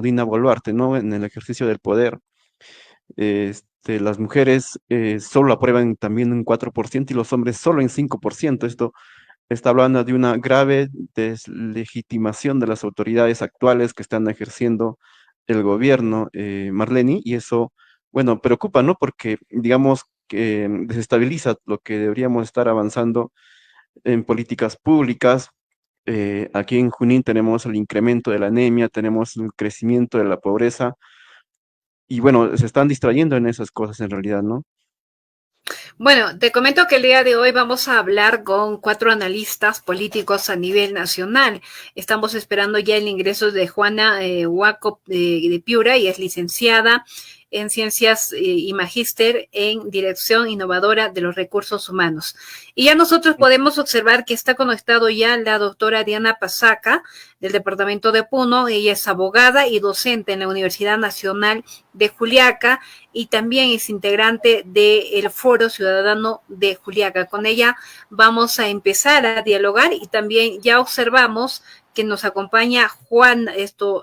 Dina Boluarte, ¿no? En el ejercicio del poder. Las mujeres solo aprueban también un 4% y los hombres solo en 5%. Esto está hablando de una grave deslegitimación de las autoridades actuales que están ejerciendo el gobierno, Marlene, y eso, bueno, preocupa, ¿no? Porque, digamos, que desestabiliza lo que deberíamos estar avanzando en políticas públicas. Aquí en Junín tenemos el incremento de la anemia, tenemos el crecimiento de la pobreza, y bueno, se están distrayendo en esas cosas en realidad, ¿no? Bueno, te comento que el día de hoy vamos a hablar con 4 analistas políticos a nivel nacional. Estamos esperando ya el ingreso de Juana Huaco de Piura, y es licenciada en Ciencias y Magíster en Dirección Innovadora de los Recursos Humanos. Y ya nosotros podemos observar que está conectado ya la doctora Diana Pasaca, del departamento de Puno. Ella es abogada y docente en la Universidad Nacional de Juliaca, y también es integrante del Foro Ciudadano de Juliaca. Con ella vamos a empezar a dialogar, y también ya observamos que nos acompaña Juan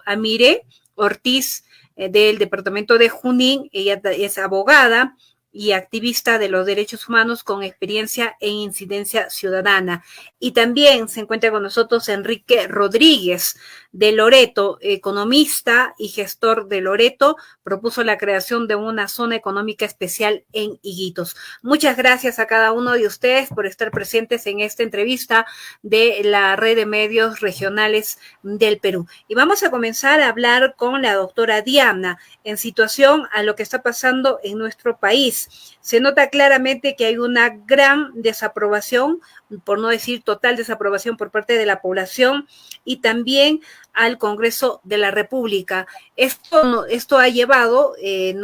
Amire Ortiz, del departamento de Junín. Ella es abogada y activista de los derechos humanos con experiencia en incidencia ciudadana. Y también se encuentra con nosotros Enrique Rodríguez de Loreto, economista y gestor de Loreto. Propuso la creación de una zona económica especial en Higuitos. Muchas gracias a cada uno de ustedes por estar presentes en esta entrevista de la red de medios regionales del Perú. Y vamos a comenzar a hablar con la doctora Diana en situación a lo que está pasando en nuestro país. Se nota claramente que hay una gran desaprobación, por no decir total desaprobación, por parte de la población y también al Congreso de la República. Esto ha llevado, el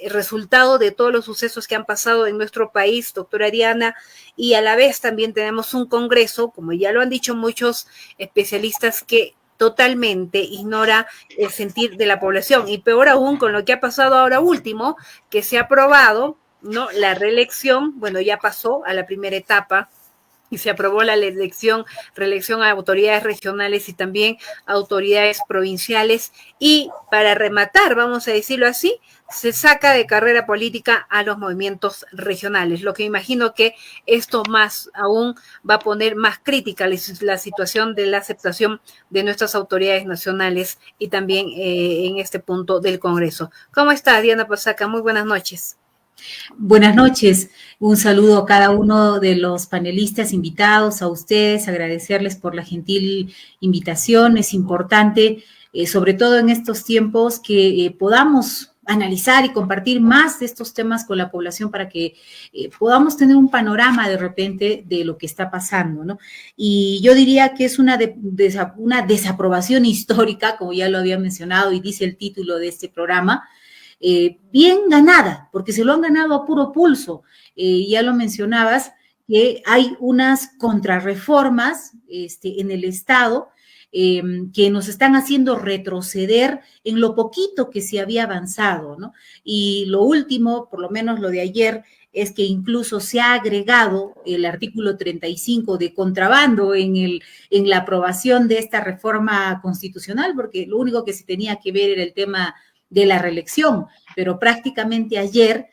resultado de todos los sucesos que han pasado en nuestro país, doctora Diana, y a la vez también tenemos un Congreso, como ya lo han dicho muchos especialistas, que totalmente ignora el sentir de la población, y peor aún con lo que ha pasado ahora último, que se ha aprobado, ¿no?, la reelección. Bueno, ya pasó a la primera etapa y se aprobó la reelección a autoridades regionales y también a autoridades provinciales. Y para rematar, vamos a decirlo así, se saca de carrera política a los movimientos regionales, lo que imagino que esto más aún va a poner más crítica la situación de la aceptación de nuestras autoridades nacionales y también en este punto del Congreso. ¿Cómo está, Diana Pasaca? Muy buenas noches. Buenas noches, un saludo a cada uno de los panelistas invitados, a ustedes, agradecerles por la gentil invitación. Es importante, sobre todo en estos tiempos, que podamos analizar y compartir más de estos temas con la población para que podamos tener un panorama de repente de lo que está pasando, ¿no? Y yo diría que es una desaprobación histórica, como ya lo había mencionado y dice el título de este programa, bien ganada, porque se lo han ganado a puro pulso. Ya lo mencionabas, que hay unas contrarreformas en el Estado que nos están haciendo retroceder en lo poquito que se había avanzado, ¿no? Y lo último, por lo menos lo de ayer, es que incluso se ha agregado el artículo 35 de contrabando en la aprobación de esta reforma constitucional, porque lo único que se tenía que ver era el tema de la reelección, pero prácticamente ayer,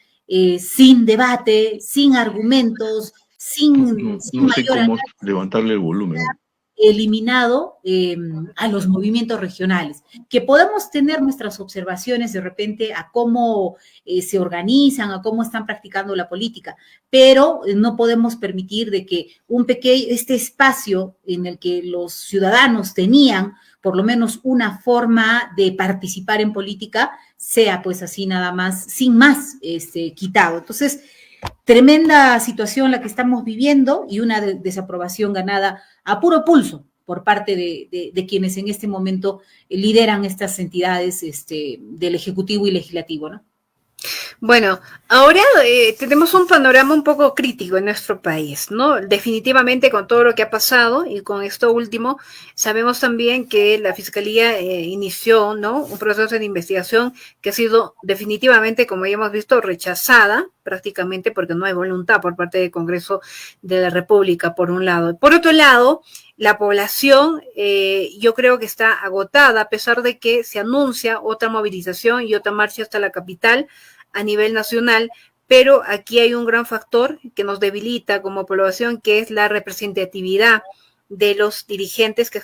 sin debate, sin argumentos, sin No sé mayor cómo levantarle el volumen. eliminado a los movimientos regionales, que podemos tener nuestras observaciones de repente a cómo se organizan, a cómo están practicando la política, pero no podemos permitir de que este espacio en el que los ciudadanos tenían por lo menos una forma de participar en política sea pues así nada más, sin más, quitado. Entonces, tremenda situación la que estamos viviendo y una desaprobación ganada a puro pulso por parte de quienes en este momento lideran estas entidades del Ejecutivo y Legislativo, ¿no? Bueno, ahora tenemos un panorama un poco crítico en nuestro país, ¿no? Definitivamente con todo lo que ha pasado y con esto último, sabemos también que la Fiscalía inició, ¿no?, un proceso de investigación que ha sido definitivamente, como ya hemos visto, rechazada prácticamente porque no hay voluntad por parte del Congreso de la República, por un lado. Por otro lado, La población yo creo que está agotada, a pesar de que se anuncia otra movilización y otra marcha hasta la capital a nivel nacional, pero aquí hay un gran factor que nos debilita como población, que es la representatividad de los dirigentes, que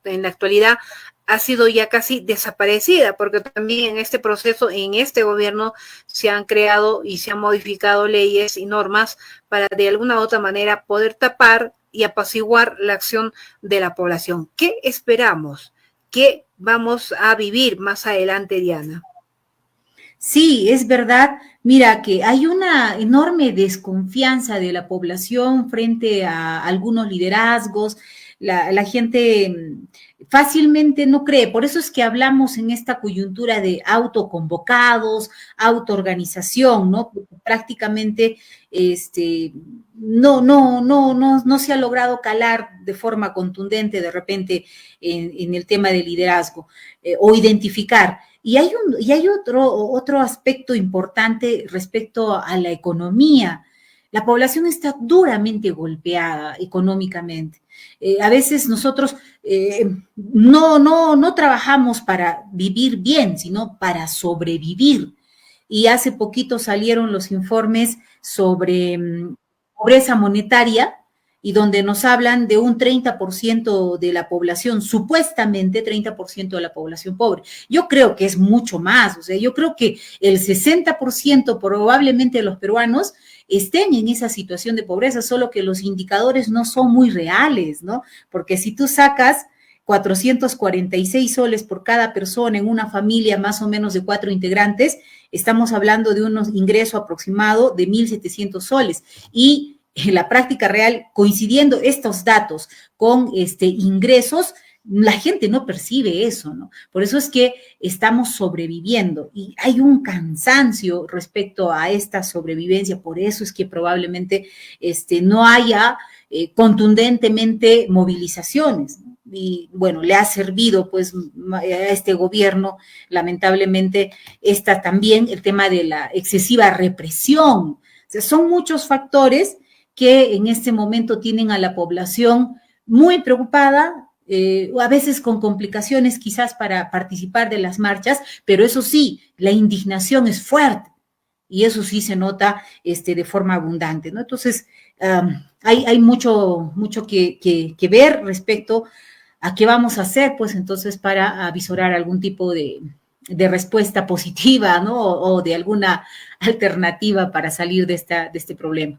en la actualidad ha sido ya casi desaparecida, porque también en este proceso, en este gobierno, se han creado y se han modificado leyes y normas para de alguna u otra manera poder tapar y apaciguar la acción de la población. ¿Qué esperamos? ¿Qué vamos a vivir más adelante, Diana? Sí, es verdad. Mira que hay una enorme desconfianza de la población frente a algunos liderazgos. La gente fácilmente no cree. Por eso es que hablamos en esta coyuntura de autoconvocados, autoorganización, ¿no? Porque prácticamente no se ha logrado calar de forma contundente de repente en el tema de liderazgo o identificar. Y hay otro aspecto importante respecto a la economía. La población está duramente golpeada económicamente. A veces nosotros no trabajamos para vivir bien, sino para sobrevivir. Y hace poquito salieron los informes sobre pobreza monetaria, y donde nos hablan de un 30% de la población, supuestamente 30% de la población pobre. Yo creo que es mucho más, o sea, yo creo que el 60% probablemente de los peruanos estén en esa situación de pobreza, solo que los indicadores no son muy reales, ¿no? Porque si tú sacas 446 soles por cada persona en una familia más o menos de 4 integrantes, estamos hablando de un ingreso aproximado de 1.700 soles. Y en la práctica real, coincidiendo estos datos con ingresos, la gente no percibe eso, ¿no? Por eso es que estamos sobreviviendo y hay un cansancio respecto a esta sobrevivencia, por eso es que probablemente no haya contundentemente movilizaciones, ¿no? Y bueno, le ha servido pues a este gobierno, lamentablemente, también el tema de la excesiva represión. O sea, son muchos factores que en este momento tienen a la población muy preocupada, a veces con complicaciones quizás para participar de las marchas, pero eso sí, la indignación es fuerte y eso sí se nota de forma abundante, ¿no? Entonces, hay mucho que ver respecto a qué vamos a hacer, pues entonces para avisorar algún tipo de respuesta positiva, ¿no? O de alguna alternativa para salir de este problema.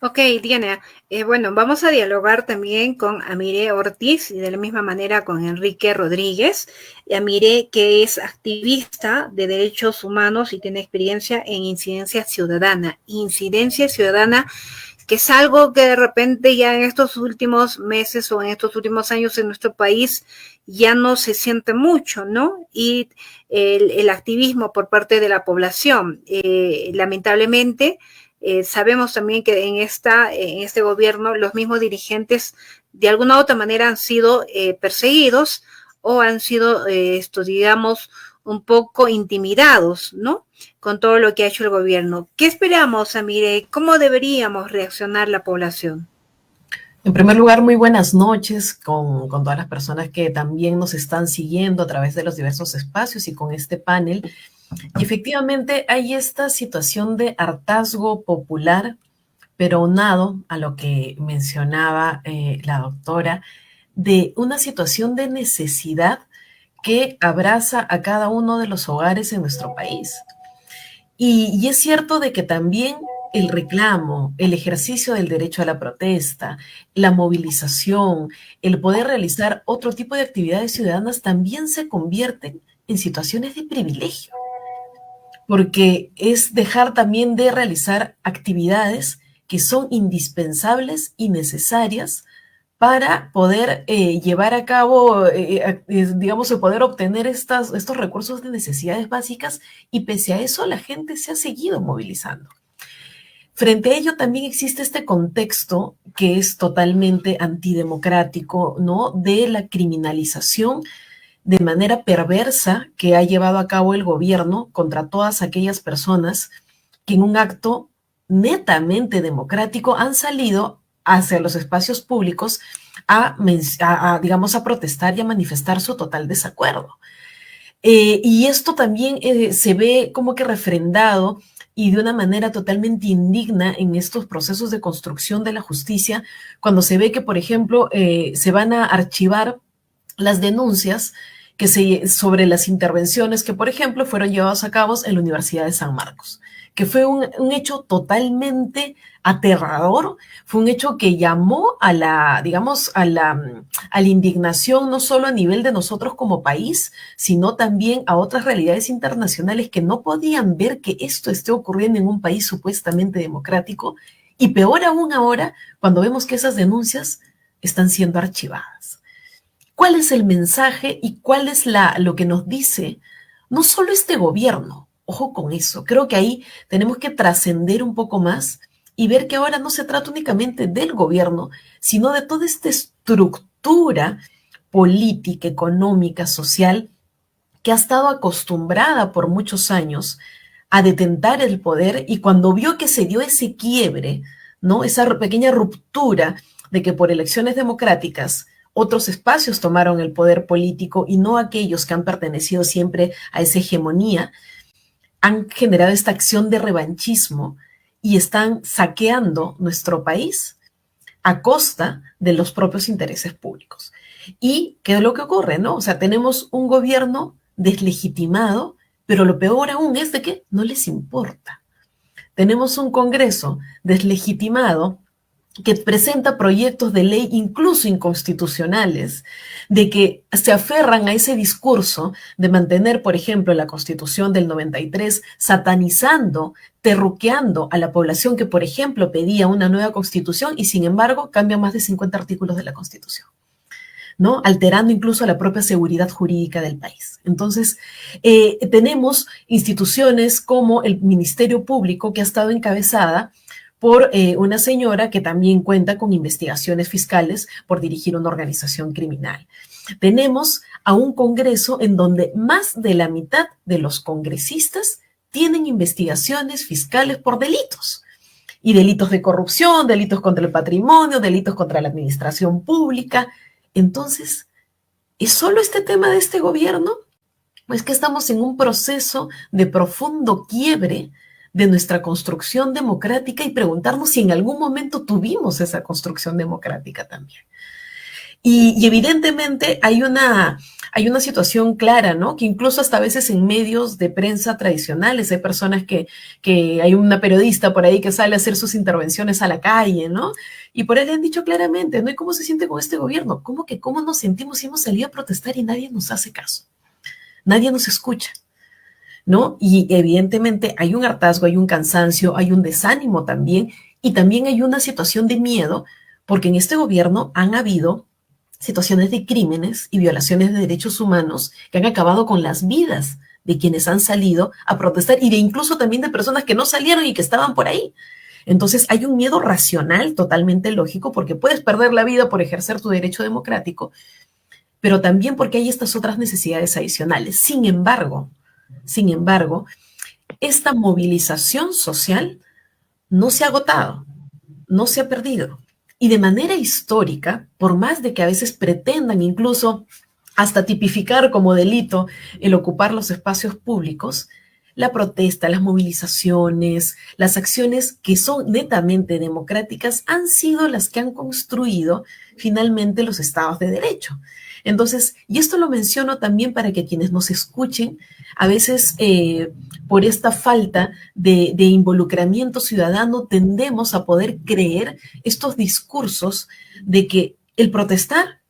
Ok, Diana, bueno, vamos a dialogar también con Amire Ortiz y de la misma manera con Enrique Rodríguez. Amire, que es activista de derechos humanos y tiene experiencia en incidencia ciudadana. Incidencia ciudadana, que es algo que de repente ya en estos últimos meses o en estos últimos años en nuestro país ya no se siente mucho, ¿no? Y el activismo por parte de la población, lamentablemente, sabemos también que en este gobierno los mismos dirigentes de alguna u otra manera han sido perseguidos o han sido, digamos, un poco intimidados, ¿no? Con todo lo que ha hecho el gobierno. ¿Qué esperamos, Amire? ¿Cómo deberíamos reaccionar la población? En primer lugar, muy buenas noches con todas las personas que también nos están siguiendo a través de los diversos espacios y con este panel. Y efectivamente hay esta situación de hartazgo popular, pero aunado a lo que mencionaba la doctora, de una situación de necesidad que abraza a cada uno de los hogares en nuestro país. Y es cierto de que también el reclamo, el ejercicio del derecho a la protesta, la movilización, el poder realizar otro tipo de actividades ciudadanas también se convierten en situaciones de privilegio, porque es dejar también de realizar actividades que son indispensables y necesarias para poder llevar a cabo, digamos, el poder obtener estos recursos de necesidades básicas, y pese a eso la gente se ha seguido movilizando. Frente a ello también existe este contexto que es totalmente antidemocrático, ¿no? De la criminalización de manera perversa que ha llevado a cabo el gobierno contra todas aquellas personas que en un acto netamente democrático han salido hacia los espacios públicos digamos, a protestar y a manifestar su total desacuerdo. Y esto también se ve como que refrendado y de una manera totalmente indigna en estos procesos de construcción de la justicia, cuando se ve que, por ejemplo, se van a archivar las denuncias sobre las intervenciones que, por ejemplo, fueron llevadas a cabo en la Universidad de San Marcos, que fue un hecho totalmente aterrador, fue un hecho que llamó a la, digamos, a la indignación, no solo a nivel de nosotros como país, sino también a otras realidades internacionales que no podían ver que esto esté ocurriendo en un país supuestamente democrático, y peor aún ahora, cuando vemos que esas denuncias están siendo archivadas. ¿Cuál es el mensaje y cuál es lo que nos dice no solo este gobierno? Ojo con eso, creo que ahí tenemos que trascender un poco más y ver que ahora no se trata únicamente del gobierno, sino de toda esta estructura política, económica, social, que ha estado acostumbrada por muchos años a detentar el poder, y cuando vio que se dio ese quiebre, ¿no? Esa pequeña ruptura de que por elecciones democráticas otros espacios tomaron el poder político y no aquellos que han pertenecido siempre a esa hegemonía, han generado esta acción de revanchismo y están saqueando nuestro país a costa de los propios intereses públicos. ¿Y qué es lo que ocurre, no? O sea, tenemos un gobierno deslegitimado, pero lo peor aún es de que no les importa. Tenemos un Congreso deslegitimado que presenta proyectos de ley incluso inconstitucionales, de que se aferran a ese discurso de mantener, por ejemplo, la Constitución del 93, satanizando, terruqueando a la población que, por ejemplo, pedía una nueva Constitución y, sin embargo, cambia más de 50 artículos de la Constitución, ¿no? Alterando incluso la propia seguridad jurídica del país. Entonces, tenemos instituciones como el Ministerio Público, que ha estado encabezada por una señora que también cuenta con investigaciones fiscales por dirigir una organización criminal. Tenemos a un Congreso en donde más de la mitad de los congresistas tienen investigaciones fiscales por delitos, y delitos de corrupción, delitos contra el patrimonio, delitos contra la administración pública. Entonces, ¿es solo este tema de este gobierno? Pues que estamos en un proceso de profundo quiebre de nuestra construcción democrática y preguntarnos si en algún momento tuvimos esa construcción democrática también. Y evidentemente hay una situación clara, ¿no? Que incluso hasta a veces en medios de prensa tradicionales hay personas que hay una periodista por ahí que sale a hacer sus intervenciones a la calle, ¿no? Y por ahí le han dicho claramente, ¿no? ¿Y cómo se siente con este gobierno? ¿Cómo nos sentimos si hemos salido a protestar y nadie nos hace caso? Nadie nos escucha, ¿no? Y evidentemente hay un hartazgo, hay un cansancio, hay un desánimo también, y también hay una situación de miedo, porque en este gobierno han habido situaciones de crímenes y violaciones de derechos humanos que han acabado con las vidas de quienes han salido a protestar, y de incluso también de personas que no salieron y que estaban por ahí. Entonces hay un miedo racional totalmente lógico, porque puedes perder la vida por ejercer tu derecho democrático, pero también porque hay estas otras necesidades adicionales. Sin embargo, esta movilización social no se ha agotado, no se ha perdido. Y de manera histórica, por más de que a veces pretendan incluso hasta tipificar como delito el ocupar los espacios públicos, la protesta, las movilizaciones, las acciones que son netamente democráticas han sido las que han construido finalmente los estados de derecho. Entonces, y esto lo menciono también para que quienes nos escuchen, a veces por esta falta de involucramiento ciudadano tendemos a poder creer estos discursos de que el protestar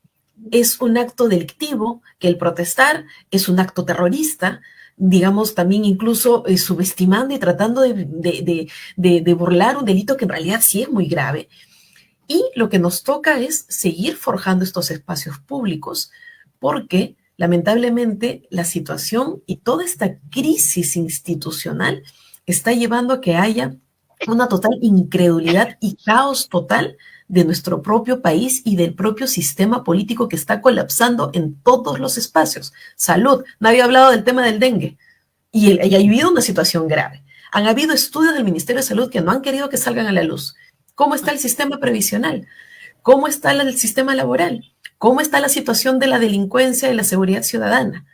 es un acto delictivo, que el protestar es un acto terrorista, digamos, también incluso subestimando y tratando de burlar un delito que en realidad sí es muy grave. Y lo que nos toca es seguir forjando estos espacios públicos, porque lamentablemente la situación y toda esta crisis institucional está llevando a que haya una total incredulidad y caos total de nuestro propio país y del propio sistema político, que está colapsando en todos los espacios. Salud, nadie ha hablado del tema del dengue, y ha habido una situación grave. Han habido estudios del Ministerio de Salud que no han querido que salgan a la luz. ¿Cómo está el sistema previsional? ¿Cómo está el sistema laboral? ¿Cómo está la situación de la delincuencia y la seguridad ciudadana?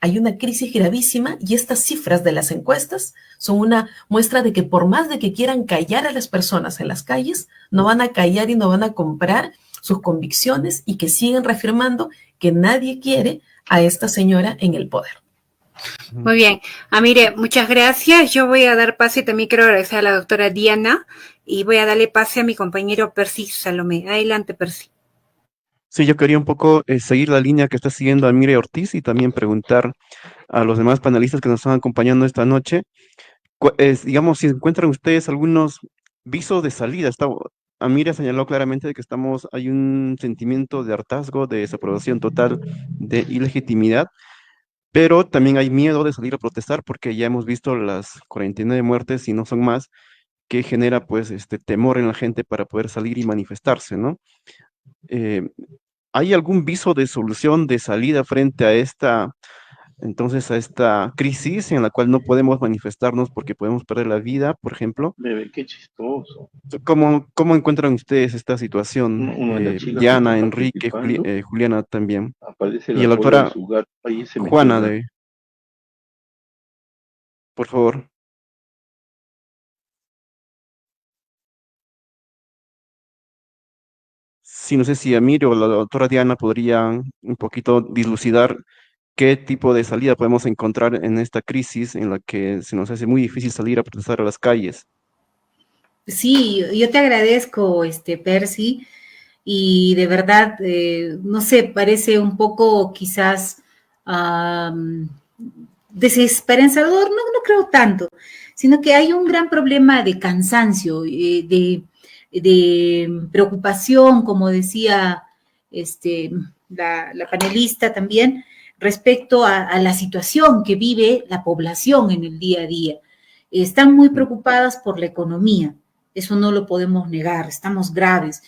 Hay una crisis gravísima y estas cifras de las encuestas son una muestra de que por más de que quieran callar a las personas en las calles, no van a callar y no van a comprar sus convicciones y que siguen reafirmando que nadie quiere a esta señora en el poder. Muy bien. Amire, muchas gracias. Yo voy a dar pase, también quiero agradecer a la doctora Diana y voy a darle pase a mi compañero Percy Salomé. Adelante, Percy. Sí, yo quería un poco seguir la línea que está siguiendo Amire Ortiz y también preguntar a los demás panelistas que nos están acompañando esta noche, digamos, si encuentran ustedes algunos visos de salida. Amire señaló claramente de que hay un sentimiento de hartazgo, de desaprobación total, de ilegitimidad, pero también hay miedo de salir a protestar porque ya hemos visto las 49 muertes, y no son más, que genera pues temor en la gente para poder salir y manifestarse, ¿no? Eh, ¿Hay algún viso de solución, de salida frente a esta crisis en la cual no podemos manifestarnos porque podemos perder la vida, por ejemplo? Bebé, qué chistoso. ¿Cómo encuentran ustedes esta situación? Una de las chicas que Diana, está Enrique, participando, Juliana también. aparece Y la la cola de doctora su gato. Ahí se metió Juana, el gato. por favor. Sí, no sé si Amir o la doctora Diana podrían un poquito dilucidar qué tipo de salida podemos encontrar en esta crisis en la que se nos hace muy difícil salir a protestar a las calles. Sí, yo te agradezco, Percy, y de verdad, no sé, parece un poco quizás desesperanzador, no creo tanto, sino que hay un gran problema de cansancio, de preocupación, como decía la panelista también, respecto a la situación que vive la población en el día a día. Están muy preocupadas por la economía, eso no lo podemos negar, estamos graves.